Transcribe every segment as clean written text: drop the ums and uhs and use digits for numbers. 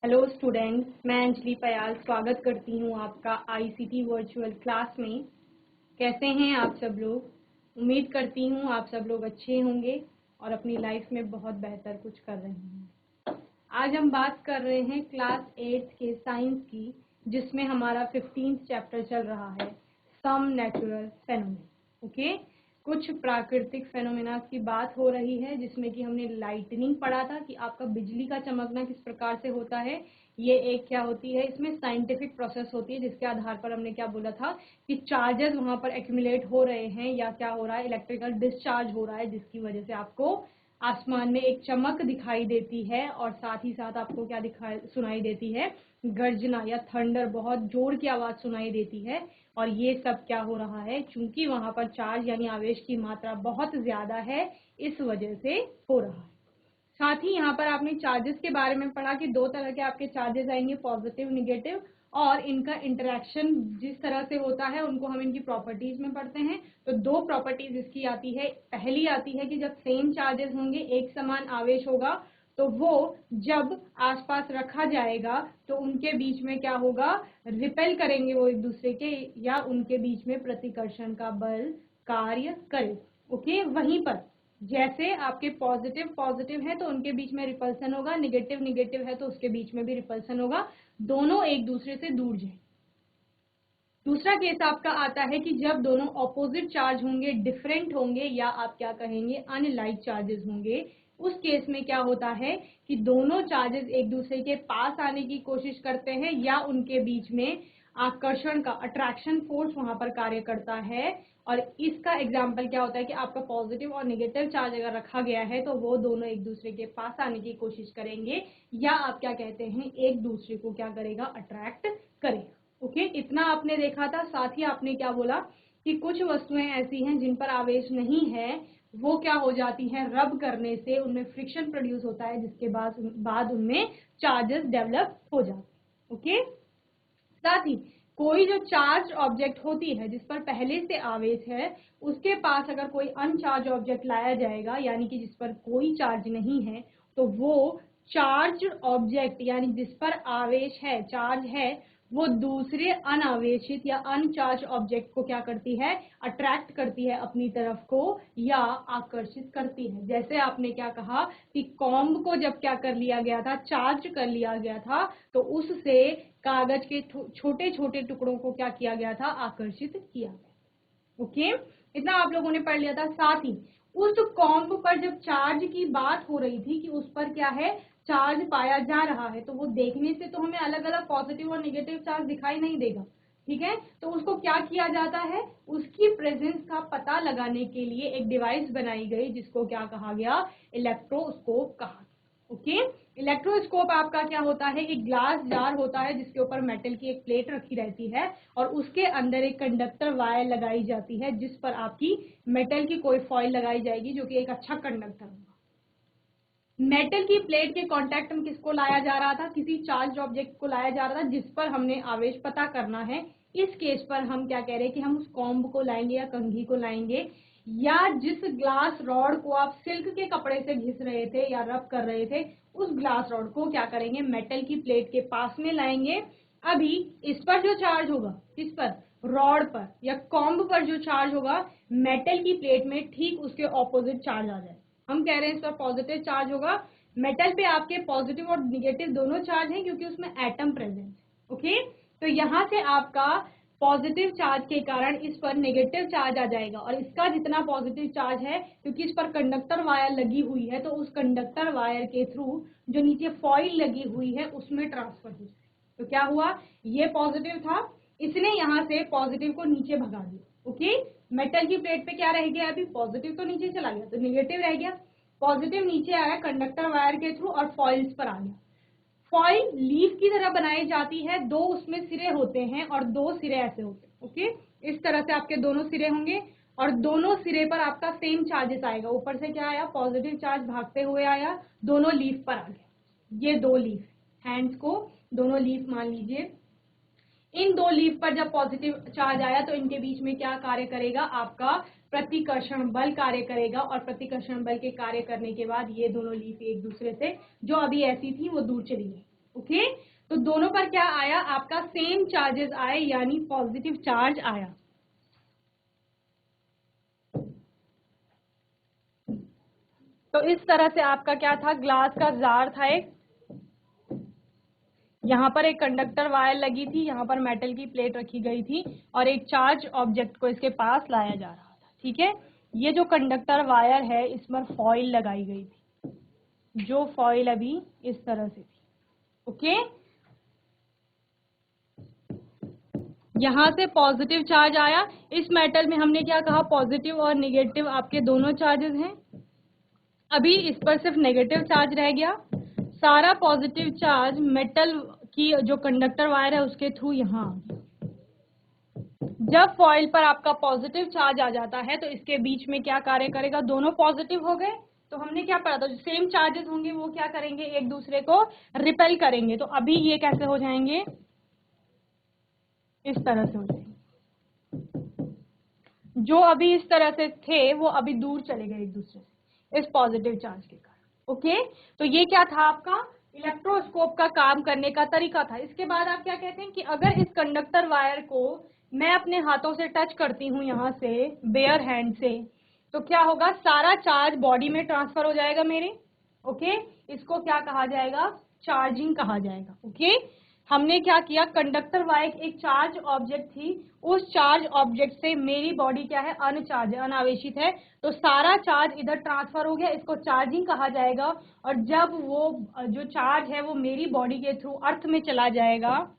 Hello student, मैं अंजलि पयाल स्वागत करती हूँ आपका आईसीटी वर्चुअल क्लास में। कैसे हैं आप सब लोग? उम्मीद करती हूँ आप सब लोग अच्छे होंगे और अपनी लाइफ में बहुत बेहतर कुछ कर रहे होंगे। आज हम बात कर रहे हैं क्लास 8 के साइंस की, जिसमें हमारा 15th चैप्टर चल रहा है, सम नेचुरल फेनोमेना। ओके, कुछ प्राकृतिक फेनोमेना की बात हो रही है, जिसमें कि हमने लाइटनिंग पढ़ा था कि आपका बिजली का चमकना किस प्रकार से होता है। ये एक क्या होती है, इसमें साइंटिफिक प्रोसेस होती है, जिसके आधार पर हमने क्या बोला था कि चार्जेस वहां पर एक्यूमुलेट हो रहे हैं या क्या हो रहा है, इलेक्ट्रिकल डिस्चार्ज हो रहा है, जिसकी वजह से आपको आसमान में एक चमक दिखाई देती है और साथ ही साथ आपको क्या दिखाई सुनाई देती है, गर्जना या थंडर, बहुत जोर की आवाज सुनाई देती है। और ये सब क्या हो रहा है, चूंकि वहां पर चार्ज यानी आवेश की मात्रा बहुत ज्यादा है, इस वजह से हो रहा है। साथ ही यहाँ पर आपने चार्जेस के बारे में पढ़ा कि दो तरह के आपके चार्जेस आएंगे, पॉजिटिव निगेटिव, और इनका इंटरेक्शन जिस तरह से होता है उनको हम इनकी प्रॉपर्टीज में पढ़ते हैं। तो दो प्रॉपर्टीज इसकी आती है। पहली आती है कि जब सेम चार्जेस होंगे, एक समान आवेश होगा, तो वो जब आसपास रखा जाएगा तो उनके बीच में क्या होगा, रिपेल करेंगे वो एक दूसरे के, या उनके बीच में प्रतिकर्षण का बल कार्य करे। ओके, वहीं पर जैसे आपके पॉजिटिव पॉजिटिव है तो उनके बीच में रिपल्सन होगा, निगेटिव निगेटिव है तो उसके बीच में भी रिपल्सन होगा, दोनों एक दूसरे से दूर जाए। दूसरा केस आपका आता है कि जब दोनों ऑपोजिट चार्ज होंगे, डिफरेंट होंगे, या आप क्या कहेंगे अनलाइक चार्जेस होंगे। उस केस में क्या होता है कि दोनों चार्जेस एक दूसरे के पास आने की कोशिश करते हैं, या उनके बीच में आकर्षण का अट्रैक्शन फोर्स वहां पर कार्य करता है। और इसका एग्जाम्पल क्या होता है कि आपका पॉजिटिव और नेगेटिव चार्ज अगर रखा गया है तो वो दोनों एक दूसरे के पास आने की कोशिश करेंगे, या आप क्या कहते हैं एक दूसरे को क्या करेगा, अट्रैक्ट करेगा। ओके, इतना आपने देखा था। साथ ही आपने क्या बोला कि कुछ वस्तुएं ऐसी हैं जिन पर आवेश नहीं है, वो क्या हो जाती हैं, रब करने से उनमें फ्रिक्शन प्रोड्यूस होता है, जिसके बाद उनमें चार्जेस डेवलप हो जाते हैं। ओके, साथ ही कोई जो चार्ज ऑब्जेक्ट होती है जिस पर पहले से आवेश है, उसके पास अगर कोई अनचार्ज ऑब्जेक्ट लाया जाएगा, यानी कि जिस पर कोई चार्ज नहीं है, तो वो चार्ज ऑब्जेक्ट यानी जिस पर आवेश है, चार्ज है, वो दूसरे अनावेशित या अनचार्ज ऑब्जेक्ट को क्या करती है, अट्रैक्ट करती है अपनी तरफ को, या आकर्षित करती है। जैसे आपने क्या कहा कि कॉम्ब को जब क्या कर लिया गया था, चार्ज कर लिया गया था, तो उससे कागज के छोटे छोटे टुकड़ों को क्या किया गया था, आकर्षित किया गया। ओके, इतना आप लोगों ने पढ़ लिया था। साथ ही उस कॉम्ब पर जब चार्ज की बात हो रही थी कि उस पर क्या है, चार्ज पाया जा रहा है, तो वो देखने से तो हमें अलग अलग पॉजिटिव और नेगेटिव चार्ज दिखाई नहीं देगा, ठीक है। तो उसको क्या किया जाता है, उसकी प्रेजेंस का पता लगाने के लिए एक डिवाइस बनाई गई, जिसको क्या कहा गया, इलेक्ट्रोस्कोप कहा। ओके, इलेक्ट्रोस्कोप आपका क्या होता है, एक ग्लास जार होता है जिसके ऊपर मेटल की एक प्लेट रखी रहती है, और उसके अंदर एक कंडक्टर वायर लगाई जाती है, जिस पर आपकी मेटल की कोई फॉइल लगाई जाएगी, जो कि एक अच्छा कंडक्टर होगा। मेटल की प्लेट के कांटेक्ट में किसको लाया जा रहा था, किसी चार्ज ऑब्जेक्ट को लाया जा रहा था, जिस पर हमने आवेश पता करना है। इस केस पर हम क्या कह रहे हैं कि हम उस कॉम्ब को लाएंगे या कंघी को लाएंगे, या जिस ग्लास रॉड को आप सिल्क के कपड़े से घिस रहे थे या रब कर रहे थे, उस ग्लास रॉड को क्या करेंगे, मेटल की प्लेट के पास में लाएंगे। अभी इस पर जो चार्ज होगा, इस पर रॉड पर या कॉम्ब पर जो चार्ज होगा, मेटल की प्लेट में ठीक उसके ऑपोजिट चार्ज आ जाए। हम कह रहे हैं इस पर पॉजिटिव चार्ज होगा। मेटल पे आपके पॉजिटिव और निगेटिव दोनों चार्ज हैं, क्योंकि उसमें एटम प्रेजेंट है। ओके, तो यहां से आपका पॉजिटिव चार्ज के कारण इस पर नेगेटिव चार्ज आ जाएगा, और इसका जितना पॉजिटिव चार्ज है, क्योंकि इस पर कंडक्टर वायर लगी हुई है, तो उस कंडक्टर वायर के थ्रू जो नीचे फॉइल लगी हुई है उसमें ट्रांसफर हो जाए। तो क्या हुआ, ये पॉजिटिव था, इसने यहां से पॉजिटिव को नीचे भगा दिया। ओके, मेटल की प्लेट पे क्या रह गया, अभी पॉजिटिव तो नीचे चला गया, तो निगेटिव रह गया। पॉजिटिव नीचे आया कंडक्टर वायर के थ्रू और फॉइल्स पर आ गया। फॉइल लीफ की तरह बनाई जाती है, दो उसमें सिरे होते हैं और दो सिरे ऐसे होते हैं। ओके, इस तरह से आपके दोनों सिरे होंगे, और दोनों सिरे पर आपका सेम चार्जेस आएगा। ऊपर से क्या आया, पॉजिटिव चार्ज भागते हुए आया, दोनों लीफ पर आ गया। ये दो लीफ, हैंड्स को दोनों लीफ मान लीजिए। इन दो लीफ पर जब पॉजिटिव चार्ज आया तो इनके बीच में क्या कार्य करेगा, आपका प्रतिकर्षण बल कार्य करेगा, और प्रतिकर्षण बल के कार्य करने के बाद ये दोनों लीफ एक दूसरे से जो अभी ऐसी थी वो दूर चली गई। ओके, तो दोनों पर क्या आया, आपका सेम चार्जेस आए, यानी पॉजिटिव चार्ज आया। तो इस तरह से आपका क्या था, ग्लास का जार था एक, यहाँ पर एक कंडक्टर वायर लगी थी, यहाँ पर मेटल की प्लेट रखी गई थी और एक चार्ज ऑब्जेक्ट को इसके पास लाया जा रहा था। ठीक है, ये जो कंडक्टर वायर है इस पर फॉइल लगाई गई थी, जो फॉइल अभी इस तरह से थी। ओके, यहाँ से पॉजिटिव चार्ज आया। इस मेटल में हमने क्या कहा, पॉजिटिव और निगेटिव आपके दोनों चार्जेस हैं। अभी इस पर सिर्फ नेगेटिव चार्ज रह गया। सारा पॉजिटिव चार्ज मेटल की जो कंडक्टर वायर है उसके थ्रू यहाँ आ गया। जब फॉइल पर आपका पॉजिटिव चार्ज आ जाता है तो इसके बीच में क्या कार्य करेगा, दोनों पॉजिटिव हो गए। तो हमने क्या पढ़ा था, जो सेम चार्जेस होंगे वो क्या करेंगे, एक दूसरे को रिपेल करेंगे। तो अभी ये कैसे हो जाएंगे, इस तरह से हो जाएंगे। जो अभी इस तरह से थे वो अभी दूर चले गए एक दूसरे से, इस पॉजिटिव चार्ज के कारण। ओके, तो ये क्या था, आपका इलेक्ट्रोस्कोप का काम करने का तरीका था। इसके बाद आप क्या कहते हैं कि अगर इस कंडक्टर वायर को मैं अपने हाथों से टच करती हूँ, यहाँ से बेयर हैंड से, तो क्या होगा, सारा चार्ज बॉडी में ट्रांसफर हो जाएगा मेरे। ओके, इसको क्या कहा जाएगा, चार्जिंग कहा जाएगा। ओके, हमने क्या किया, कंडक्टर वायर एक चार्ज ऑब्जेक्ट थी, उस चार्ज ऑब्जेक्ट से मेरी बॉडी क्या है, अनचार्ज, अनावेशित है, तो सारा चार्ज इधर ट्रांसफर हो गया, इसको चार्जिंग कहा जाएगा। और जब वो जो चार्ज है वो मेरी बॉडी के थ्रू अर्थ में चला जाएगा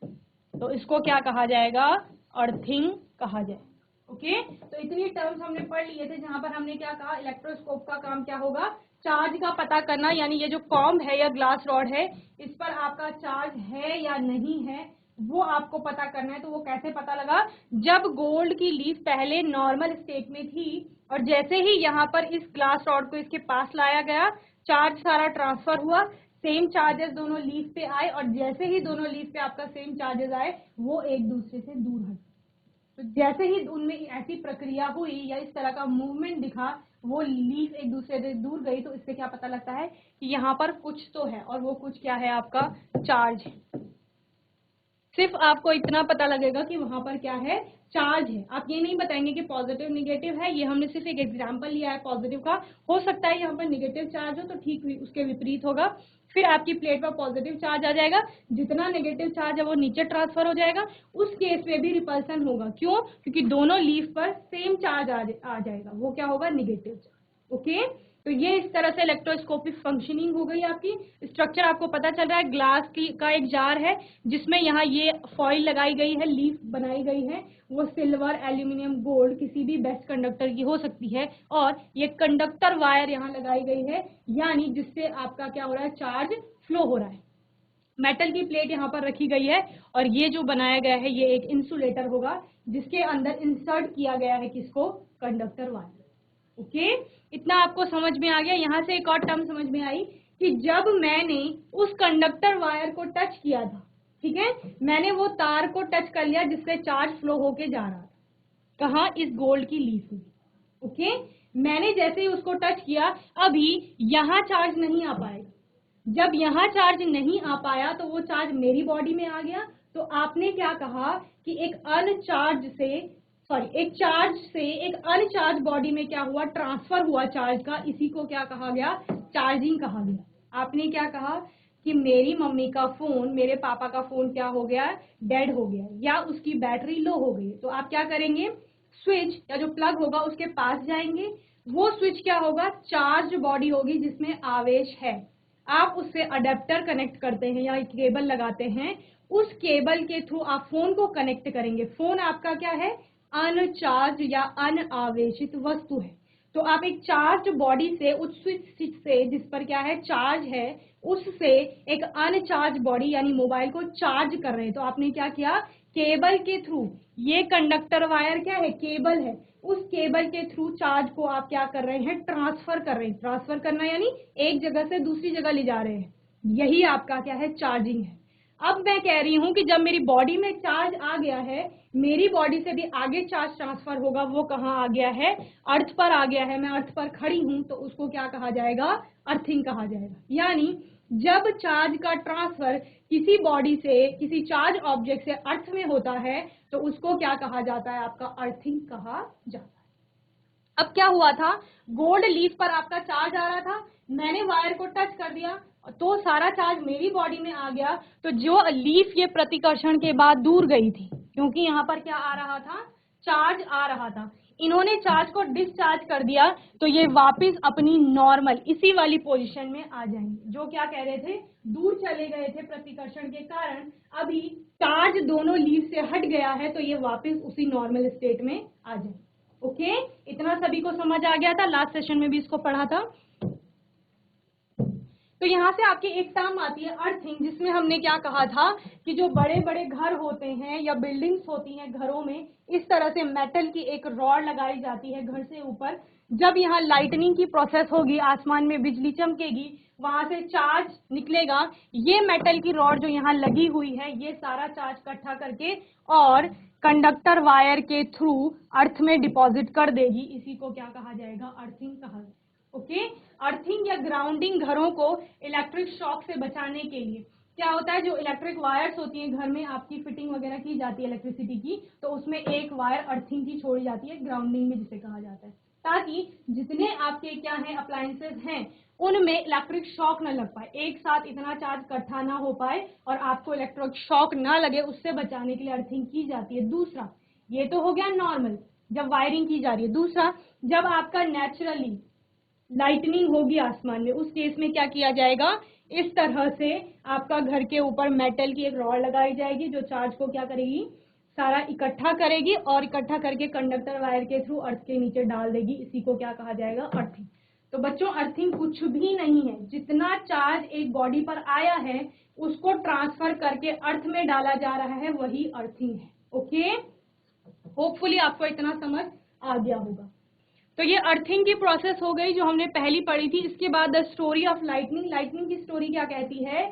तो इसको क्या कहा जाएगा, अर्थिंग कहा जाएगा। ओके, तो इतनी टर्म्स हमने पढ़ लिए थे, जहां पर हमने क्या कहा, इलेक्ट्रोस्कोप का काम क्या होगा, चार्ज का पता करना, यानी ये जो कॉम्ब है या ग्लास रॉड है इस पर आपका चार्ज है या नहीं है वो आपको पता करना है। तो वो कैसे पता लगा, जब गोल्ड की लीफ पहले नॉर्मल स्टेट में थी और जैसे ही यहाँ पर इस ग्लास रॉड को इसके पास लाया गया, चार्ज सारा ट्रांसफर हुआ, सेम चार्जेस दोनों लीफ पे आए, और जैसे ही दोनों लीफ पे आपका सेम चार्जेस आए वो एक दूसरे से दूर हट। तो जैसे ही उनमें ऐसी प्रक्रिया हुई या इस तरह का मूवमेंट दिखा, वो लीफ एक दूसरे से दूर गई, तो इससे क्या पता लगता है कि यहाँ पर कुछ तो है, और वो कुछ क्या है, आपका चार्ज है। सिर्फ आपको इतना पता लगेगा कि वहां पर क्या है, चार्ज है। आप ये नहीं बताएंगे कि पॉजिटिव निगेटिव है, ये हमने सिर्फ एक एग्जांपल लिया है पॉजिटिव का। हो सकता है यहाँ पर निगेटिव चार्ज हो तो ठीक उसके विपरीत होगा, फिर आपकी प्लेट पर पॉजिटिव चार्ज आ जाएगा, जितना नेगेटिव चार्ज है वो नीचे ट्रांसफर हो जाएगा। उस केस में भी रिपल्सन होगा, क्यों, क्योंकि दोनों लीफ पर सेम चार्ज आ जाएगा, वो क्या होगा, निगेटिव चार्ज। ओके, तो ये इस तरह से इलेक्ट्रोस्कोपिक फंक्शनिंग हो गई आपकी। स्ट्रक्चर आपको पता चल रहा है, ग्लास का एक जार है जिसमें यहाँ ये फॉइल लगाई गई है, लीफ बनाई गई है, वो सिल्वर, एल्यूमिनियम, गोल्ड किसी भी बेस्ट कंडक्टर की हो सकती है, और ये कंडक्टर वायर यहाँ लगाई गई है, यानी जिससे आपका क्या हो रहा है, चार्ज फ्लो हो रहा है। मेटल की प्लेट यहाँ पर रखी गई है और ये जो बनाया गया है ये एक इंसुलेटर होगा जिसके अंदर इंसर्ट किया गया है किसको, कंडक्टर वायर। ओके, इतना आपको समझ में आ गया। यहाँ से एक और टर्म समझ में आई कि जब मैंने उस कंडक्टर वायर को टच किया था, ठीक है, मैंने वो तार को टच कर लिया जिससे चार्ज फ्लो होके जा रहा था, कहाँ, इस गोल्ड की लीफ में। ओके, मैंने जैसे ही उसको टच किया, अभी यहाँ चार्ज नहीं आ पाएगा। जब यहाँ चार्ज नहीं आ पाया तो वो चार्ज मेरी बॉडी में आ गया। तो आपने क्या कहा कि एक चार्ज से एक अनचार्ज बॉडी में क्या हुआ, ट्रांसफर हुआ चार्ज का, इसी को क्या कहा गया, चार्जिंग कहा गया। आपने क्या कहा कि मेरी मम्मी का फोन, मेरे पापा का फोन क्या हो गया, डेड हो गया, या उसकी बैटरी लो हो गई। तो आप क्या करेंगे, स्विच या जो प्लग होगा उसके पास जाएंगे, वो स्विच क्या होगा, चार्ज बॉडी होगी जिसमें आवेश है, आप उससे अडेप्टर कनेक्ट करते हैं या एक केबल लगाते हैं, उस केबल के थ्रू आप फोन को कनेक्ट करेंगे। फोन आपका क्या है, अनचार्ज या अनआवेशित वस्तु है। तो आप एक चार्ज बॉडी से, उस स्विच से जिस पर क्या है, चार्ज है, उससे एक अनचार्ज बॉडी यानी मोबाइल को चार्ज कर रहे हैं। तो आपने क्या किया, केबल के थ्रू, ये कंडक्टर वायर क्या है, केबल है, उस केबल के थ्रू चार्ज को आप क्या कर रहे हैं, ट्रांसफर कर रहे हैं। ट्रांसफर करना यानी एक जगह से दूसरी जगह ले जा रहे हैं, यही आपका क्या है, चार्जिंग है। अब मैं कह रही हूं कि जब मेरी बॉडी में चार्ज आ गया है, मेरी बॉडी से भी आगे चार्ज ट्रांसफर होगा, वो कहाँ आ गया है, अर्थ पर आ गया है, मैं अर्थ पर खड़ी हूं, तो उसको क्या कहा जाएगा, अर्थिंग कहा जाएगा। यानी जब चार्ज का ट्रांसफर किसी बॉडी से किसी चार्ज ऑब्जेक्ट से अर्थ में होता है तो उसको क्या कहा जाता है, आपका अर्थिंग कहा जाता है। अब क्या हुआ था, गोल्ड लीफ पर आपका चार्ज आ रहा था, मैंने वायर को टच कर दिया तो सारा चार्ज मेरी बॉडी में आ गया, तो जो लीफ ये प्रतिकर्षण के बाद दूर गई थी, क्योंकि यहाँ पर क्या आ रहा था, चार्ज आ रहा था, इन्होंने चार्ज को डिस्चार्ज कर दिया, तो ये वापस अपनी नॉर्मल इसी वाली पोजीशन में आ जाएंगे। जो क्या कह रहे थे, दूर चले गए थे प्रतिकर्षण के कारण, अभी चार्ज दोनों लीफ से हट गया है, तो ये वापस उसी नॉर्मल स्टेट में आ जाएंगे। ओके, इतना सभी को समझ आ गया था, लास्ट सेशन में भी इसको पढ़ा था। तो यहाँ से आपकी एक टर्म आती है अर्थिंग, जिसमें हमने क्या कहा था कि जो बड़े बड़े घर होते हैं या बिल्डिंग्स होती हैं, घरों में इस तरह से मेटल की एक रॉड लगाई जाती है घर से ऊपर, जब यहाँ लाइटनिंग की प्रोसेस होगी, आसमान में बिजली चमकेगी, वहां से चार्ज निकलेगा, ये मेटल की रॉड जो यहाँ लगी हुई है, ये सारा चार्ज इकट्ठा करके और कंडक्टर वायर के थ्रू अर्थ में डिपॉजिट कर देगी, इसी को क्या कहा जाएगा, अर्थिंग कहा जाएगा। ओके, अर्थिंग या ग्राउंडिंग घरों को इलेक्ट्रिक शॉक से बचाने के लिए क्या होता है, जो इलेक्ट्रिक वायर्स होती हैं घर में, आपकी फिटिंग वगैरह की जाती है इलेक्ट्रिसिटी की, तो उसमें एक वायर अर्थिंग की छोड़ी जाती है, ग्राउंडिंग में जिसे कहा जाता है, ताकि जितने आपके क्या है अप्लायंसेस हैं उनमें इलेक्ट्रिक शॉक न लग पाए, एक साथ इतना चार्ज इकट्ठा ना हो पाए और आपको इलेक्ट्रिक शॉक ना लगे, उससे बचाने के लिए अर्थिंग की जाती है। दूसरा, ये तो हो गया नॉर्मल जब वायरिंग की जा रही है। दूसरा, जब आपका नेचुरली लाइटनिंग होगी आसमान में, उस केस में क्या किया जाएगा, इस तरह से आपका घर के ऊपर मेटल की एक रॉड लगाई जाएगी, जो चार्ज को क्या करेगी, सारा इकट्ठा करेगी और इकट्ठा करके कंडक्टर वायर के थ्रू अर्थ के नीचे डाल देगी, इसी को क्या कहा जाएगा, अर्थिंग। तो बच्चों अर्थिंग कुछ भी नहीं है, जितना चार्ज एक बॉडी पर आया है उसको ट्रांसफर करके अर्थ में डाला जा रहा है, वही अर्थिंग है। ओके, होपफुली आपको इतना समझ आ गया होगा। तो ये अर्थिंग की प्रोसेस हो गई जो हमने पहली पढ़ी थी। इसके बाद the story of lightning, lightning की स्टोरी क्या कहती है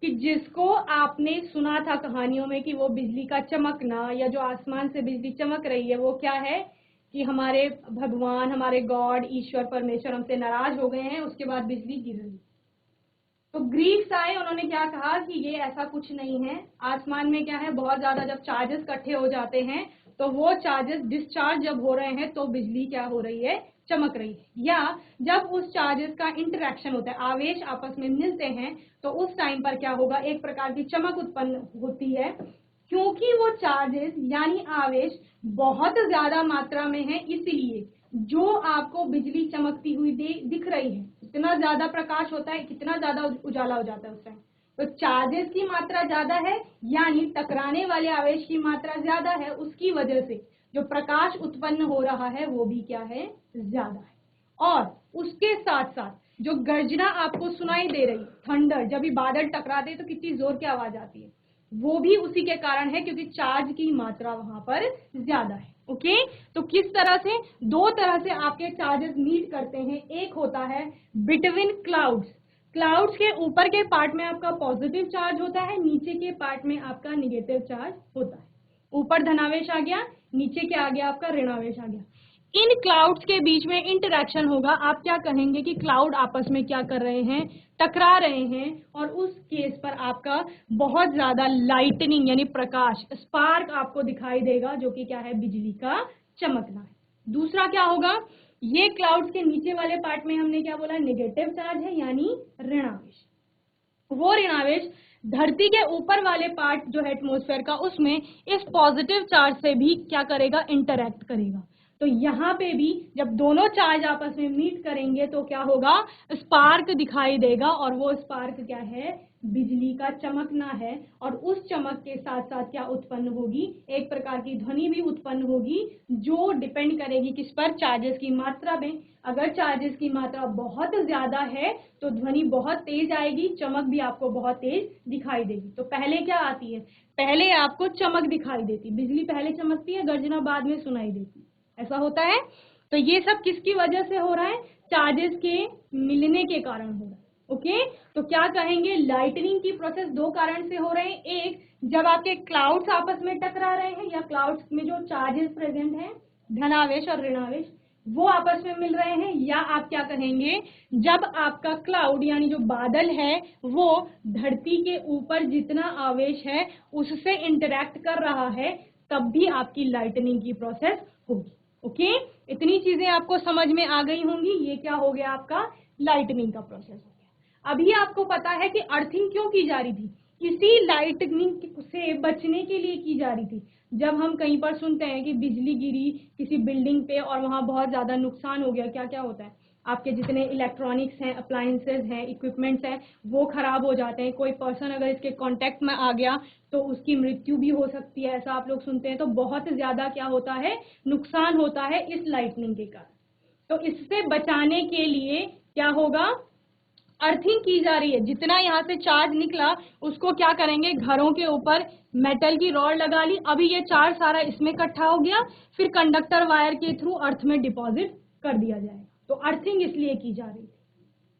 कि जिसको आपने सुना था कहानियों में कि वो बिजली का चमकना या जो आसमान से बिजली चमक रही है, वो क्या है कि हमारे भगवान, हमारे गॉड, ईश्वर परमेश्वर हमसे नाराज हो गए हैं, उसके बाद बिजली गिर रही। तो ग्रीक्स आए, उन्होंने क्या कहा कि ये ऐसा कुछ नहीं है, आसमान में क्या है, बहुत ज्यादा जब चार्जेस इकट्ठे हो जाते हैं तो वो चार्जेस डिस्चार्ज जब हो रहे हैं तो बिजली क्या हो रही है, चमक रही है, या जब उस चार्जेस का इंटरेक्शन होता है, आवेश आपस में मिलते हैं, तो उस टाइम पर क्या होगा, एक प्रकार की चमक उत्पन्न होती है, क्योंकि वो चार्जेस यानी आवेश बहुत ज्यादा मात्रा में है, इसलिए जो आपको बिजली चमकती हुई दिख रही है, इतना ज्यादा प्रकाश होता है, कितना ज्यादा उजाला हो जाता है उस टाइम, तो चार्जेस की मात्रा ज्यादा है, यानी टकराने वाले आवेश की मात्रा ज्यादा है, उसकी वजह से जो प्रकाश उत्पन्न हो रहा है वो भी क्या है, ज्यादा है। और उसके साथ साथ जो गर्जना आपको सुनाई दे रही, थंडर, जब भी बादल टकराते तो कितनी जोर की आवाज आती है, वो भी उसी के कारण है, क्योंकि चार्ज की मात्रा वहां पर ज्यादा है। ओके, तो किस तरह से, दो तरह से आपके चार्जेस मीट करते हैं। एक होता है बिटवीन क्लाउड्स, क्लाउड्स के ऊपर के पार्ट में आपका पॉजिटिव चार्ज होता है, नीचे के पार्ट में आपका निगेटिव चार्ज होता है, ऊपर धनावेश आ गया, नीचे क्या आ गया, आपका ऋणावेश आ गया। इन क्लाउड्स के बीच में इंटरेक्शन होगा, आप क्या कहेंगे कि क्लाउड आपस में क्या कर रहे हैं, टकरा रहे हैं, और उस केस पर आपका बहुत ज्यादा लाइटनिंग यानी प्रकाश, स्पार्क आपको दिखाई देगा, जो कि क्या है, बिजली का चमकना है। दूसरा क्या होगा, ये क्लाउड्स के नीचे वाले पार्ट में हमने क्या बोला, नेगेटिव चार्ज है यानी ऋणावेश, वो ऋणावेश धरती के ऊपर वाले पार्ट जो है एटमॉस्फेयर का, उसमें इस पॉजिटिव चार्ज से भी क्या करेगा, इंटरैक्ट करेगा। तो यहाँ पे भी जब दोनों चार्ज आपस में मीट करेंगे तो क्या होगा, स्पार्क दिखाई देगा, और वो स्पार्क क्या है, बिजली का चमकना है, और उस चमक के साथ साथ क्या उत्पन्न होगी, एक प्रकार की ध्वनि भी उत्पन्न होगी, जो डिपेंड करेगी किस पर, चार्जेस की मात्रा में। अगर चार्जेस की मात्रा बहुत ज्यादा है तो ध्वनि बहुत तेज आएगी, चमक भी आपको बहुत तेज दिखाई देगी। तो पहले क्या आती है, पहले आपको चमक दिखाई देती, बिजली पहले चमकती है, गर्जना बाद में सुनाई देती, ऐसा होता है। तो ये सब किसकी वजह से हो रहा है, चार्जेस के मिलने के कारण हो रहा है। ओके तो क्या कहेंगे, लाइटनिंग की प्रोसेस दो कारण से हो रहे हैं। एक, जब आपके क्लाउड्स आपस में टकरा रहे हैं या क्लाउड्स में जो चार्जेस प्रेजेंट हैं, धनावेश और ऋणावेश, वो आपस में मिल रहे हैं, या आप क्या कहेंगे, जब आपका क्लाउड यानी जो बादल है वो धरती के ऊपर जितना आवेश है उससे इंटरैक्ट कर रहा है, तब भी आपकी लाइटनिंग की प्रोसेस होगी। ओके इतनी चीजें आपको समझ में आ गई होंगी। ये क्या हो गया, आपका लाइटनिंग का प्रोसेस हो गया। अभी आपको पता है कि अर्थिंग क्यों की जा रही थी, इसी लाइटनिंग से बचने के लिए की जा रही थी। जब हम कहीं पर सुनते हैं कि बिजली गिरी किसी बिल्डिंग पे और वहां बहुत ज्यादा नुकसान हो गया, क्या क्या होता है, आपके जितने इलेक्ट्रॉनिक्स हैं, अप्लायंसेज हैं, इक्विपमेंट्स हैं, वो खराब हो जाते हैं। कोई पर्सन अगर इसके कांटेक्ट में आ गया तो उसकी मृत्यु भी हो सकती है, ऐसा आप लोग सुनते हैं। तो बहुत ज्यादा क्या होता है, नुकसान होता है इस लाइटनिंग के कारण। तो इससे बचाने के लिए क्या होगा, अर्थिंग की जा रही है। जितना यहाँ से चार्ज निकला उसको क्या करेंगे, घरों के ऊपर मेटल की रॉड लगा ली, अभी ये चार्ज सारा इसमें इकट्ठा हो गया, फिर कंडक्टर वायर के थ्रू अर्थ में डिपॉजिट कर दिया जाएगा। तो अर्थिंग इसलिए की जा रही थी।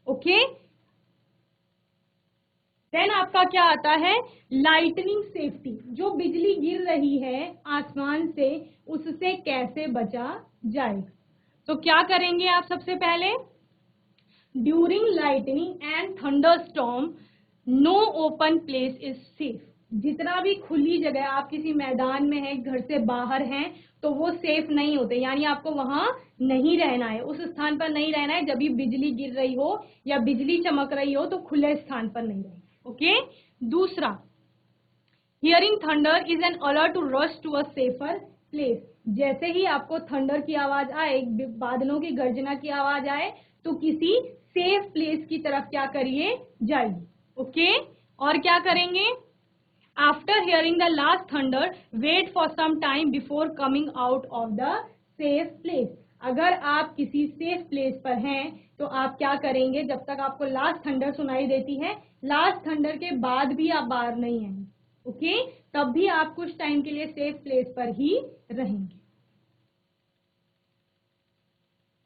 ओके देन आपका क्या आता है, लाइटनिंग सेफ्टी। जो बिजली गिर रही है आसमान से, उससे कैसे बचा जाएगा। तो क्या करेंगे आप, सबसे पहले during lightning and thunderstorm no open place is safe. जितना भी खुली जगह, आप किसी मैदान में हैं, घर से बाहर हैं, तो वो सेफ नहीं होते, यानी आपको वहां नहीं रहना है, उस स्थान पर नहीं रहना है। जब भी बिजली गिर रही हो या बिजली चमक रही हो तो खुले स्थान पर नहीं रहना। ओके दूसरा, hearing thunder is an alert to rush to a safer place. जैसे ही आपको थंडर की आवाज आए, बादलों की गर्जना की आवाज आए, तो किसी सेफ प्लेस की तरफ क्या करिए, जाइए। ओके और क्या करेंगे, after hearing the last thunder wait for some time before coming out of the safe place. अगर आप किसी सेफ प्लेस पर हैं तो आप क्या करेंगे, जब तक आपको लास्ट थंडर सुनाई देती है, लास्ट थंडर के बाद भी आप बाहर नहीं आएंगे। ओके तब भी आप कुछ टाइम के लिए सेफ प्लेस पर ही रहेंगे।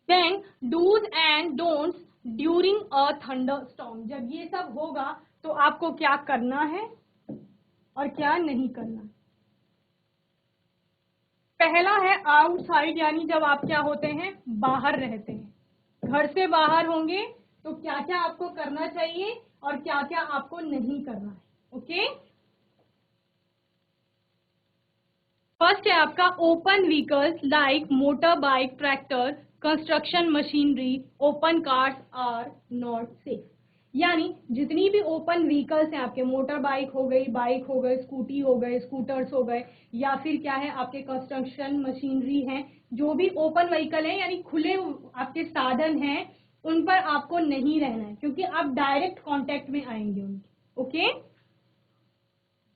Then dos and don'ts during a thunder storm. जब ये सब होगा तो आपको क्या करना है और क्या नहीं करना। पहला है आउटसाइड, यानी जब आप क्या होते हैं, बाहर रहते हैं, घर से बाहर होंगे, तो क्या क्या आपको करना चाहिए और क्या क्या आपको नहीं करना है। ओके फर्स्ट है आपका open vehicles like motor bike, tractor, construction machinery, open cars are not safe. यानी जितनी भी ओपन व्हीकल्स हैं आपके, मोटर बाइक हो गई, स्कूटी हो गए, स्कूटर्स हो गए, या फिर क्या है आपके कंस्ट्रक्शन मशीनरी हैं, जो भी ओपन व्हीकल है यानी खुले आपके साधन हैं, उन पर आपको नहीं रहना है, क्योंकि आप डायरेक्ट कांटेक्ट में आएंगे उनके। ओके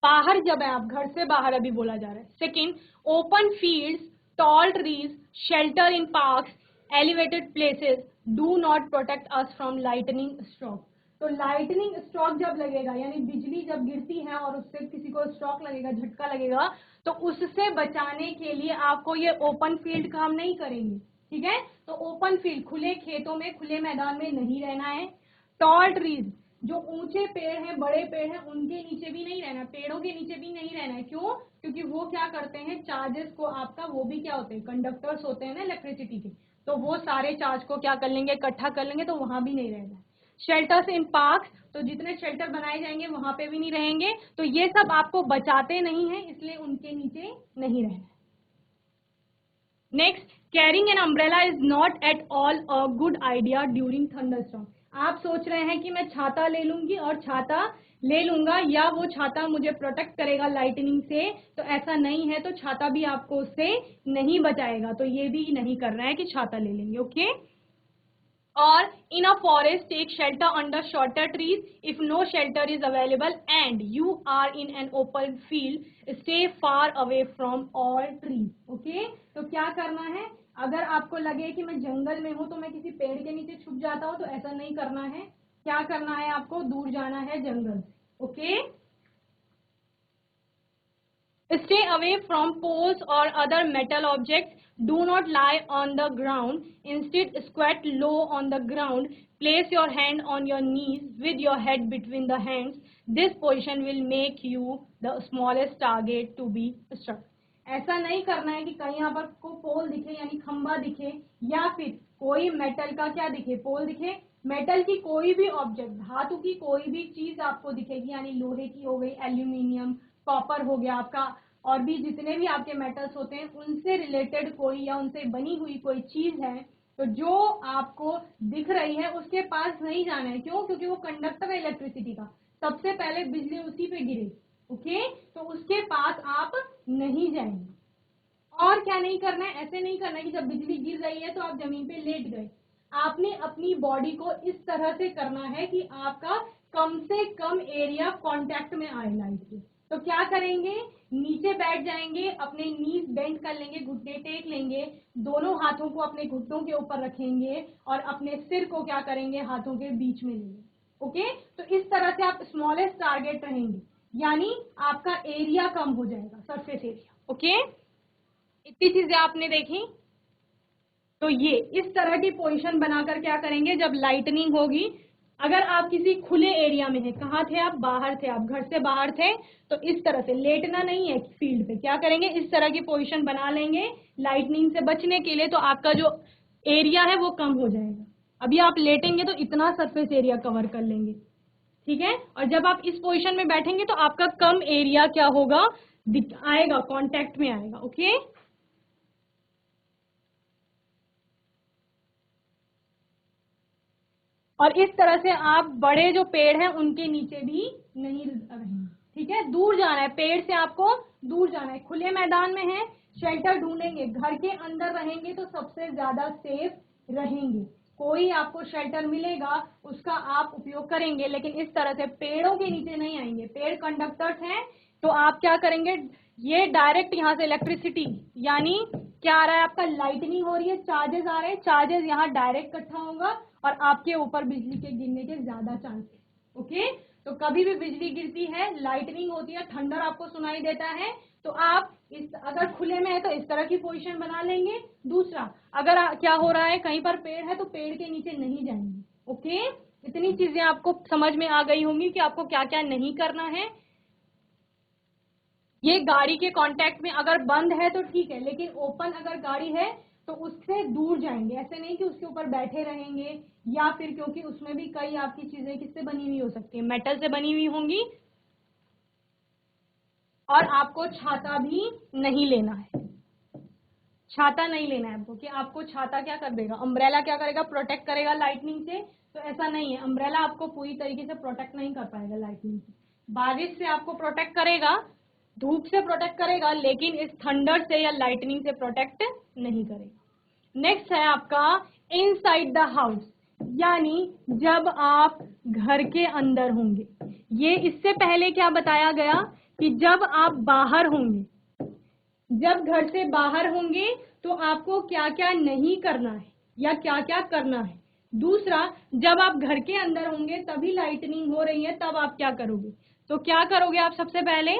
बाहर जब है, आप घर से बाहर अभी बोला जा रहा है। Second, open fields, tall trees, shelter in parks, elevated places do not protect us from lightning stroke. तो लाइटनिंग स्ट्रोक जब लगेगा, यानी बिजली जब गिरती है और उससे किसी को स्ट्रोक लगेगा, झटका लगेगा, तो उससे बचाने के लिए आपको ये ओपन फील्ड काम नहीं करेंगे। ठीक है तो ओपन फील्ड, खुले खेतों में, खुले मैदान में नहीं रहना है। टॉल ट्रीज, जो ऊंचे पेड़ हैं, बड़े पेड़ हैं, उनके नीचे भी नहीं रहना, पेड़ों के नीचे भी नहीं रहना है। क्यों, क्योंकि वो क्या करते हैं, चार्जेस को आपका, वो भी क्या होते हैं, कंडक्टर्स होते हैं ना इलेक्ट्रिसिटी के, तो वो सारे चार्ज को क्या कर लेंगे, इकट्ठा कर लेंगे, तो वहां भी नहीं रहना है। शेल्टर्स इन पार्क्स, तो जितने शेल्टर बनाए जाएंगे वहां पे भी नहीं रहेंगे, तो ये सब आपको बचाते नहीं है, इसलिए उनके नीचे नहीं रहना है। Next, carrying an umbrella is not at all a good idea during thunderstorm. आप सोच रहे हैं कि मैं छाता ले लूंगी और छाता ले लूंगा या वो छाता मुझे प्रोटेक्ट करेगा लाइटनिंग से, तो ऐसा नहीं है। तो छाता भी आपको उससे नहीं बचाएगा, तो ये भी नहीं करना है कि छाता ले लेंगे। Okay or in a forest take shelter under shorter trees. If no shelter is available and you are in an open field, stay far away from all trees. Okay तो क्या करना है, अगर आपको लगे कि मैं जंगल में हूं तो मैं किसी पेड़ के नीचे छुप जाता हूं, तो ऐसा नहीं करना है। क्या करना है, आपको दूर जाना है जंगल से। Okay Stay away from poles or other metal objects. Do not lie on the ground. Instead, squat low on the ground. Place your hand on your knees with your head between the hands. This position will make you the smallest target to be struck. ऐसा नहीं करना है कि कहीं यहाँ पर को पोल दिखे यानी खंबा दिखे या फिर कोई मेटल का क्या दिखे, पोल दिखे, मेटल की कोई भी ऑब्जेक्ट, धातु की कोई भी चीज आपको दिखेगी, यानी लोहे की हो गई, एल्यूमिनियम, कॉपर हो गया आपका, और भी जितने भी आपके मेटल्स होते हैं उनसे रिलेटेड कोई या उनसे बनी हुई कोई चीज है, तो जो आपको दिख रही है उसके पास नहीं जाना है। क्यों? क्योंकि वो कंडक्टर है इलेक्ट्रिसिटी का, सबसे पहले बिजली उसी पे गिरे। ओके, तो उसके पास आप नहीं जाएंगे। और क्या नहीं करना है, ऐसे नहीं करना है कि जब बिजली गिर रही है तो आप जमीन पे लेट गए। आपने अपनी बॉडी को इस तरह से करना है कि आपका कम से कम एरिया कांटेक्ट में आए लाइट के। तो क्या करेंगे, नीचे बैठ जाएंगे, अपने नीज बेंड कर लेंगे, घुटने टेक लेंगे, दोनों हाथों को अपने घुटनों के ऊपर रखेंगे और अपने सिर को क्या करेंगे, हाथों के बीच में लेंगे। ओके, तो इस तरह से आप स्मॉलेस्ट टारगेट रहेंगे, यानी आपका एरिया कम हो जाएगा, सरफेस एरिया। ओके, इतनी चीजें आपने देखी। तो ये इस तरह की पोजीशन बनाकर क्या करेंगे, जब लाइटनिंग होगी, अगर आप किसी खुले एरिया में हैं, कहाँ थे आप, बाहर थे, आप घर से बाहर थे, तो इस तरह से लेटना नहीं है फील्ड पे, क्या करेंगे, इस तरह की पोजीशन बना लेंगे लाइटनिंग से बचने के लिए। तो आपका जो एरिया है वो कम हो जाएगा। अभी आप लेटेंगे तो इतना सरफेस एरिया कवर कर लेंगे, ठीक है। और जब आप इस पोजीशन में बैठेंगे तो आपका कम एरिया क्या होगा, आएगा, कॉन्टेक्ट में आएगा। ओके, और इस तरह से आप बड़े जो पेड़ हैं उनके नीचे भी नहीं रहेंगे, ठीक है। दूर जाना है, पेड़ से आपको दूर जाना है। खुले मैदान में है, शेल्टर ढूंढेंगे, घर के अंदर रहेंगे तो सबसे ज्यादा सेफ रहेंगे। कोई आपको शेल्टर मिलेगा उसका आप उपयोग करेंगे, लेकिन इस तरह से पेड़ों के नीचे नहीं आएंगे। पेड़ कंडक्टर्स हैं, तो आप क्या करेंगे, ये डायरेक्ट यहाँ से इलेक्ट्रिसिटी, यानी क्या आ रहा है, आपका लाइटनिंग हो रही है, चार्जेस आ रहे हैं, चार्जेस यहाँ डायरेक्ट इकट्ठा होगा और आपके ऊपर बिजली के गिरने के ज्यादा चांस है। ओके, तो कभी भी बिजली गिरती है, लाइटनिंग होती है, थंडर आपको सुनाई देता है, तो आप इस, अगर खुले में है तो इस तरह की पोजीशन बना लेंगे। दूसरा, अगर क्या हो रहा है, कहीं पर पेड़ है तो पेड़ के नीचे नहीं जाएंगे। ओके, इतनी चीजें आपको समझ में आ गई होंगी कि आपको क्या क्या नहीं करना है। ये गाड़ी के कांटेक्ट में अगर बंद है तो ठीक है, लेकिन ओपन अगर गाड़ी है तो उससे दूर जाएंगे। ऐसे नहीं कि उसके ऊपर बैठे रहेंगे, या फिर क्योंकि उसमें भी कई आपकी चीजें किससे बनी हुई हो सकती है, मेटल से बनी हुई होंगी। और आपको छाता भी नहीं लेना है, छाता नहीं लेना है आपको, कि आपको छाता क्या कर देगा, अम्ब्रेला क्या करेगा, प्रोटेक्ट करेगा लाइटनिंग से। तो ऐसा नहीं है, अम्ब्रेला आपको पूरी तरीके से प्रोटेक्ट नहीं कर पाएगा लाइटनिंग से। बारिश से आपको प्रोटेक्ट करेगा, धूप से प्रोटेक्ट करेगा, लेकिन इस थंडर से या लाइटनिंग से प्रोटेक्ट नहीं करेगा। नेक्स्ट है आपका इनसाइड द हाउस, यानी जब आप घर के अंदर होंगे। ये इससे पहले क्या बताया गया कि जब आप बाहर होंगे, जब घर से बाहर होंगे तो आपको क्या क्या नहीं करना है या क्या क्या करना है। दूसरा, जब आप घर के अंदर होंगे तभी लाइटनिंग हो रही है, तब आप क्या करोगे। तो क्या करोगे आप, सबसे पहले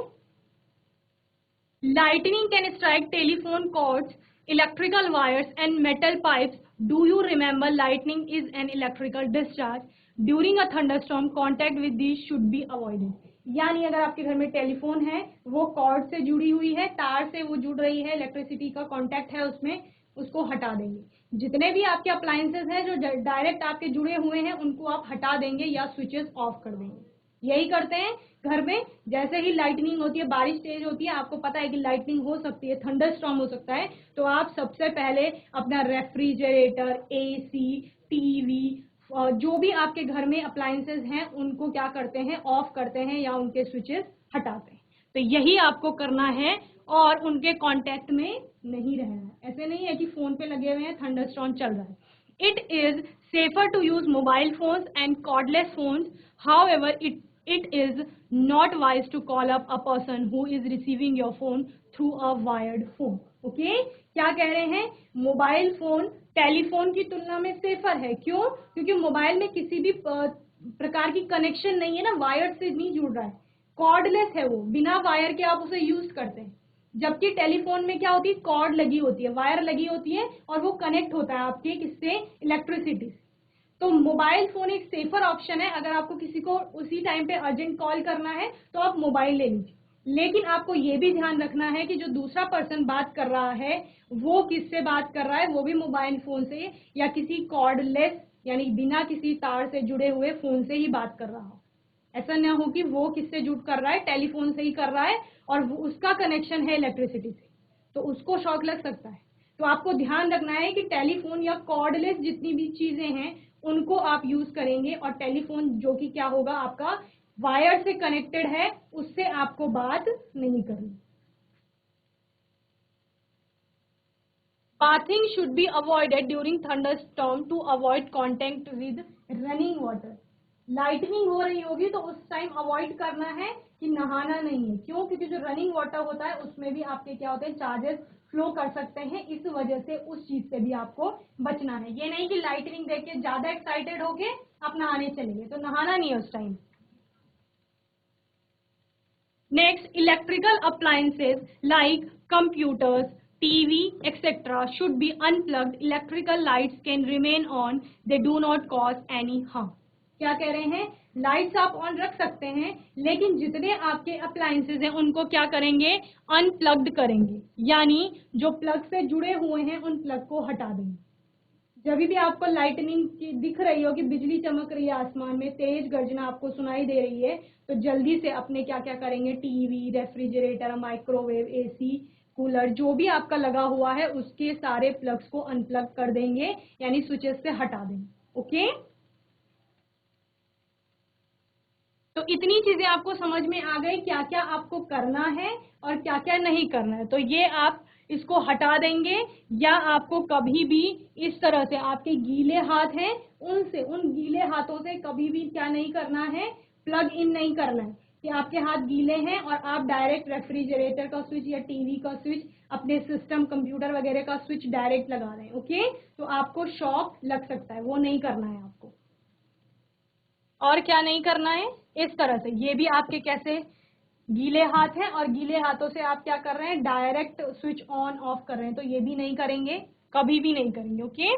lightning can strike telephone cords, electrical wires and metal pipes. Do you remember lightning is an electrical discharge? During a thunderstorm, contact with these should be avoided. यानी अगर आपके घर में टेलीफोन है, वो कॉर्ड से जुड़ी हुई है, तार से वो जुड़ रही है, इलेक्ट्रिसिटी का कांटेक्ट है उसमें, उसको हटा देंगे। जितने भी आपके अप्लायंसेस हैं जो डायरेक्ट आपके जुड़े हुए हैं उनको आप हटा देंगे या स्विचेस ऑफ कर देंगे। यही करते हैं घर में। जैसे ही लाइटनिंग होती है, बारिश तेज होती है, आपको पता है कि लाइटनिंग हो सकती है, थंडरस्टॉर्म हो सकता है, तो आप सबसे पहले अपना रेफ्रिजरेटर, एसी, टीवी, जो भी आपके घर में अप्लायंसेस हैं उनको क्या करते हैं, ऑफ करते हैं या उनके स्विचेस हटाते हैं। तो यही आपको करना है और उनके कांटेक्ट में नहीं रहना है। ऐसे नहीं है कि फोन पे लगे हुए हैं, थंडरस्टॉर्म चल रहा है। It is safer to use mobile phones and cordless phones, however it is not wise to call up a person who is receiving your phone through a wired phone. Okay? क्या कह रहे हैं, mobile phone telephone की तुलना में safer है। क्यों? क्योंकि मोबाइल में किसी भी प्रकार की कनेक्शन नहीं है ना, वायर से नहीं जुड़ रहा है, कॉर्डलेस है वो, बिना वायर के आप उसे यूज करते हैं। जबकि टेलीफोन में क्या होती है, कॉर्ड लगी होती है, वायर लगी होती है और वो कनेक्ट होता है आपके किससे, इलेक्ट्रिसिटी से। तो मोबाइल फ़ोन एक सेफ़र ऑप्शन है। अगर आपको किसी को उसी टाइम पे अर्जेंट कॉल करना है तो आप मोबाइल ले लीजिए, लेकिन आपको ये भी ध्यान रखना है कि जो दूसरा पर्सन बात कर रहा है वो किससे बात कर रहा है, वो भी मोबाइल फ़ोन से या किसी कॉर्डलेस यानी बिना किसी तार से जुड़े हुए फ़ोन से ही बात कर रहा हो। ऐसा ना हो कि वो किससे जुड़ कर रहा है, टेलीफोन से ही कर रहा है और उसका कनेक्शन है इलेक्ट्रिसिटी से, तो उसको शॉक लग सकता है। तो आपको ध्यान रखना है कि टेलीफोन या कॉर्डलेस जितनी भी चीजें हैं उनको आप यूज करेंगे, और टेलीफोन जो कि क्या होगा आपका वायर से कनेक्टेड है, उससे आपको बात नहीं करनी। Bathing should be avoided during thunderstorm to avoid contact with running water. Lightning हो रही होगी तो उस टाइम अवॉइड करना है कि नहाना नहीं है। क्यों? क्योंकि जो रनिंग वाटर होता है उसमें भी आपके क्या होते हैं, चार्जेस फ्लो कर सकते हैं। इस वजह से उस चीज से भी आपको बचना है। ये नहीं कि लाइटनिंग देख के ज्यादा एक्साइटेड होके आप नहाने चलेंगे, तो नहाना नहीं है उस time. Next, electrical appliances like computers, TV, etc. should be unplugged. Electrical lights can remain on. They do not cause any harm. क्या कह रहे हैं? लाइट्स आप ऑन रख सकते हैं, लेकिन जितने आपके अप्लायंसेज हैं उनको क्या करेंगे? अनप्लग्ड करेंगे, यानी जो प्लग से जुड़े हुए हैं उन प्लग को हटा देंगे। जब भी आपको लाइटनिंग की दिख रही हो कि बिजली चमक रही है आसमान में, तेज गर्जना आपको सुनाई दे रही है, तो जल्दी से अपने क्या क्या करेंगे? TV, refrigerator, microwave, AC, cooler जो भी आपका लगा हुआ है उसके सारे प्लग्स को अनप्लग कर देंगे, यानी स्विचेस से हटा देंगे। ओके, तो इतनी चीजें आपको समझ में आ गई, क्या क्या आपको करना है और क्या क्या नहीं करना है। तो ये आप इसको हटा देंगे, या आपको कभी भी इस तरह से आपके गीले हाथ हैं उनसे, उन गीले हाथों से कभी भी क्या नहीं करना है? प्लग इन नहीं करना है कि आपके हाथ गीले हैं और आप डायरेक्ट रेफ्रिजरेटर का स्विच या टीवी का स्विच, अपने सिस्टम कंप्यूटर वगैरह का स्विच डायरेक्ट लगा रहे हैं। ओके, तो आपको शॉक लग सकता है, वो नहीं करना है आपको। और क्या नहीं करना है? इस तरह से ये भी आपके कैसे गीले हाथ हैं और गीले हाथों से आप क्या कर रहे हैं? डायरेक्ट स्विच ऑन ऑफ कर रहे हैं, तो ये भी नहीं करेंगे, कभी भी नहीं करेंगे। ओके,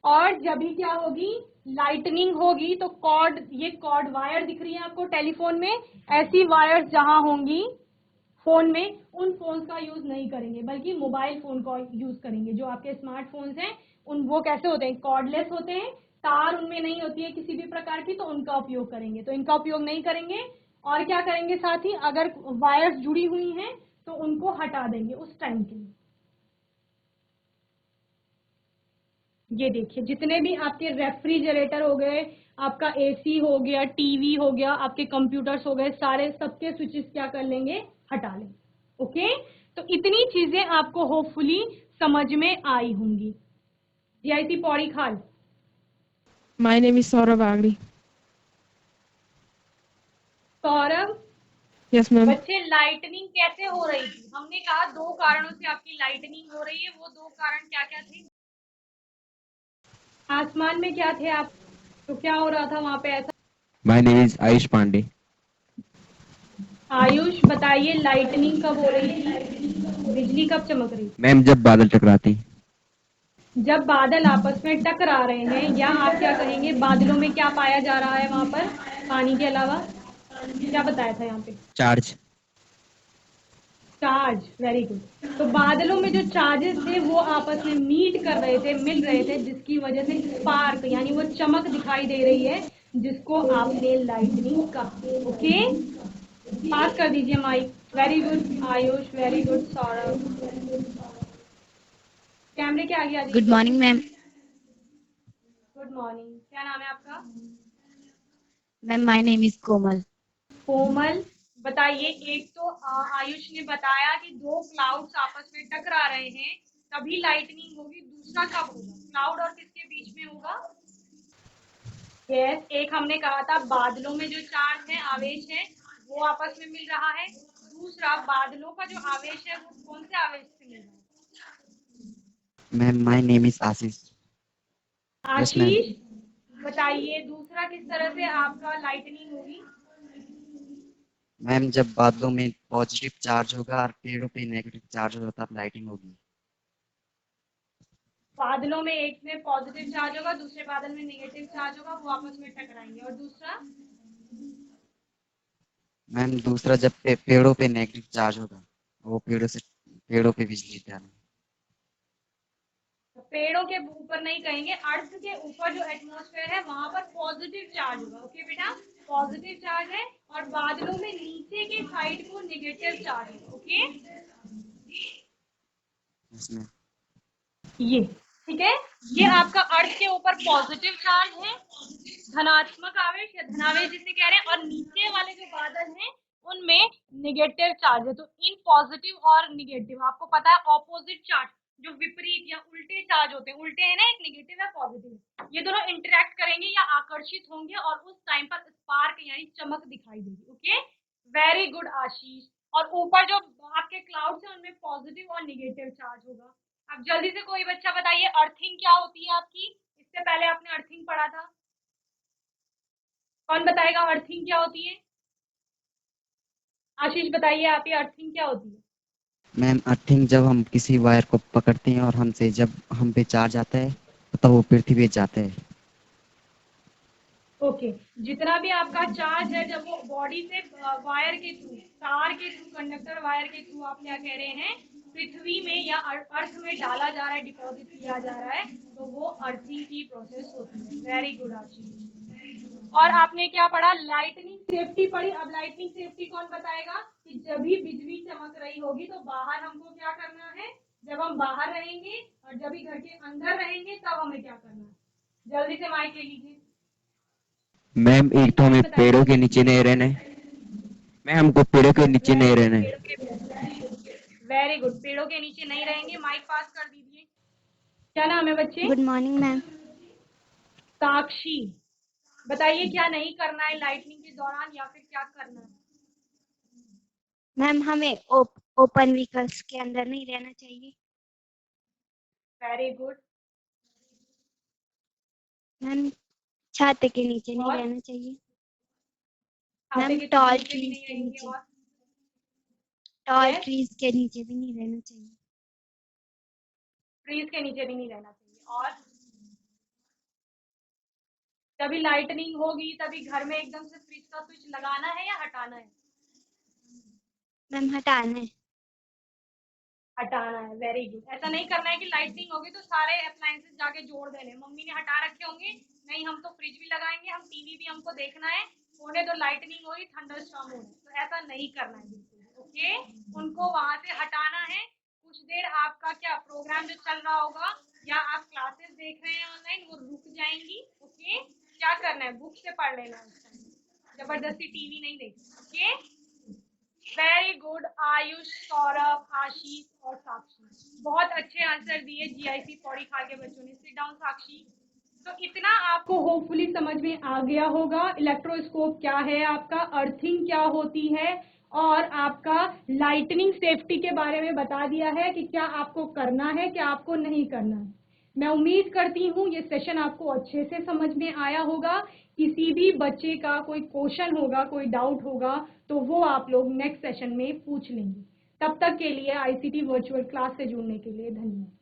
और जब भी क्या होगी? लाइटनिंग होगी तो कॉर्ड, ये कॉर्ड वायर दिख रही है आपको टेलीफोन में, ऐसी वायर्स जहां होंगी फोन में, उन फोन का यूज नहीं करेंगे, बल्कि मोबाइल फोन का यूज करेंगे। जो आपके स्मार्टफोन्स हैं उन वो कैसे होते हैं? कॉर्डलेस होते हैं, तार उनमें नहीं होती है किसी भी प्रकार की, तो उनका उपयोग करेंगे। तो इनका उपयोग नहीं करेंगे। और क्या करेंगे साथ ही? अगर वायर्स जुड़ी हुई हैं तो उनको हटा देंगे उस टाइम के लिए। ये देखिए, जितने भी आपके रेफ्रिजरेटर हो गए, आपका एसी हो गया, टीवी हो गया, आपके कंप्यूटर्स हो गए, सारे सबके स्विचेस क्या कर लेंगे? हटा लेंगे। ओके, तो इतनी चीजें आपको होपफुली समझ में आई होंगी। जीआईसी पौड़ी खाल। My name is Saurabh Agri. Saurabh, Yes, ma'am. बच्चे लाइटनिंग कैसे हो रही थी? हमने कहा दो कारणों से आपकी लाइटनिंग हो रही है। वो दो कारण क्या क्या थे? आसमान में क्या थे आप? तो क्या हो रहा था वहां पे ऐसा? My name is Ayush Pandey. Ayush बताइए, लाइटनिंग कब हो रही थी? बिजली कब चमक रही थी? मैम जब बादल टकराती। जब बादल आपस में टकरा रहे हैं, या आप क्या कहेंगे बादलों में क्या पाया जा रहा है वहां पर पानी के अलावा? क्या बताया था यहाँ पे? चार्ज। Charge, very good. तो बादलों में जो चार्जेस थे वो आपस में मीट कर रहे थे, मिल रहे थे, जिसकी वजह से स्पार्क यानी वो चमक दिखाई दे रही है, जिसको आपने लाइटनिंग कहा। ओके, पास कर दीजिए mike. Very good Ayush, very good Saurabh. कैमरे के आगे आ गुड जाइए। Morning ma'am. गुड मॉर्निंग, क्या नाम है आपका? Ma'am my name is Komal. Komal, बताइए। एक तो आयुष ने बताया कि दो क्लाउड्स आपस में टकरा रहे हैं तभी लाइटनिंग होगी, दूसरा कब होगा? क्लाउड और किसके बीच में होगा? यस, एक हमने कहा था बादलों में जो चार्ज है, आवेश है, वो आपस में मिल रहा है। दूसरा, बादलों का जो आवेश है वो कौन से आवेश से मिल रहा है? Ma'am my name is Ashish. Yes ma'am. Ashish, बताइए दूसरा किस तरह से आपका लाइटनिंग होगी? मैम जब बादलों में पॉजिटिव चार्ज होगा और पेड़ों पे नेगेटिव चार्ज होगा तब लाइटिंग होगी। बादलों में एक में पॉजिटिव चार्ज होगा, दूसरे बादल में नेगेटिव चार्ज होगा, वो आपस में टकराएंगे। और दूसरा, मैम दूसरा जब पेड़ों पे नेगेटिव चार्ज होगा, वो पेड़ों पे बिजली गिराएंगे। पेड़ों के ऊपर नहीं कहेंगे, अर्थ के ऊपर जो एटमॉस्फेयर है वहां पर पॉजिटिव चार्ज होगा। ओके बेटा, पॉजिटिव चार्ज है। और बादलों में नीचे के साइड को नेगेटिव चार्ज है। ओके, इसमें ये ठीक है। ये आपका अर्थ के ऊपर पॉजिटिव चार्ज है, धनात्मक आवेश या धनावेश जिसे कह रहे हैं, और नीचे वाले जो बादल हैं उनमें नेगेटिव चार्ज है। तो इन पॉजिटिव और नेगेटिव, आपको पता है ऑपोजिट चार्ज जो विपरीत या उल्टे चार्ज होते हैं, उल्टे है ना, एक नेगेटिव है पॉजिटिव, ये दोनों इंटरेक्ट करेंगे या आकर्षित होंगे और उस टाइम पर स्पार्क यानी चमक दिखाई देगी। ओके, वेरी गुड आशीष। और ऊपर जो आपके क्लाउड्स हैं उनमें पॉजिटिव और नेगेटिव चार्ज होगा। अब जल्दी से कोई बच्चा बताइए अर्थिंग क्या होती है आपकी। इससे पहले आपने अर्थिंग पढ़ा था, कौन बताएगा अर्थिंग क्या होती है? आशीष बताइए आप, ये अर्थिंग क्या होती है? मैम अर्थिंग जब हम किसी वायर को पकड़ते हैं और हमसे जब हम पे चार्ज आता है तब वो पृथ्वी पे जाता है। ओके, जितना भी आपका चार्ज है जब वो बॉडी से वायर के थ्रू, तार के थ्रू, कंडक्टर वायर के थ्रू आप क्या कह रहे हैं, पृथ्वी में या अर्थ में डाला जा रहा है, डिपॉजिट किया जा रहा है, तो वो अर्थिंग की प्रोसेस होती है। वेरी गुड आशीष। और आपने क्या पढ़ा, लाइटनिंग सेफ्टी पढ़ी। अब लाइटनिंग सेफ्टी कौन बताएगा कि जब भी बिजली चमक रही होगी तो बाहर हमको क्या करना है, जब हम बाहर रहेंगे और जब भी घर के अंदर रहेंगे तब हमें क्या करना है? जल्दी से माइक ले लीजिए। मैम एक तो हमें पेड़ों के नीचे नहीं रहना है। मैम हमको पेड़ों के नीचे नहीं रहना है। वेरी गुड, पेड़ों के नीचे नहीं रहेंगे। माइक पास कर दीजिए। क्या नाम है बच्चे? Good morning ma'am. साक्षी, बताइए क्या नहीं करना है लाइटनिंग के दौरान या फिर क्या करना है? मैम हमें ओपन व्हीकल्स के अंदर नहीं रहना चाहिए। Very good. मैम छाते के नीचे नहीं और रहना चाहिए। खाते मैम के टॉल नीचे भी ट्रीज नहीं के रहेंगे। नीचे, और टॉल Yes? ट्रीज के नीचे भी नहीं रहना चाहिए। ट्रीज के नीचे भी नहीं रहना चाहिए। और तभी लाइटनिंग होगी तभी घर में एकदम से फ्रिज का स्विच लगाना है या हटाना है? मैम हटाना है। हटाना है। Very good. ऐसा नहीं करना है कि लाइटनिंग होगी तो सारे अप्लायंसेस जाके जोड़ देने, मम्मी ने हटा रखे होंगे, नहीं हम तो फ्रिज भी लगाएंगे, हम टीवी भी हमको देखना है, होने तो लाइटनिंग हो रही, थंडरस्टॉर्म हो रही, तो ऐसा नहीं करना है बिल्कुल। ओके, उनको वहां से हटाना है। कुछ देर आपका क्या प्रोग्राम जो चल रहा होगा या आप क्लासेस देख रहे हैं ऑनलाइन, वो रुक जाएंगी। ओके, क्या करना है, बुक से पढ़ लेना है उस टाइम, जबरदस्ती टीवी नहीं देखना। Okay, very good Ayush, Saurabh, Ashish और साक्षी, बहुत अच्छे आंसर दिए जीआईसी पौड़ी खाल के बच्चों ने। सिट डाउन साक्षी। तो इतना आपको होपफुली समझ में आ गया होगा, इलेक्ट्रोस्कोप क्या है, आपका अर्थिंग क्या होती है, और आपका लाइटनिंग सेफ्टी के बारे में बता दिया है कि क्या आपको करना है, क्या आपको नहीं करना है। मैं उम्मीद करती हूँ ये सेशन आपको अच्छे से समझ में आया होगा। किसी भी बच्चे का कोई क्वेश्चन होगा, कोई डाउट होगा, तो वो आप लोग नेक्स्ट सेशन में पूछ लेंगे। तब तक के लिए आईसीटी वर्चुअल क्लास से जुड़ने के लिए धन्यवाद।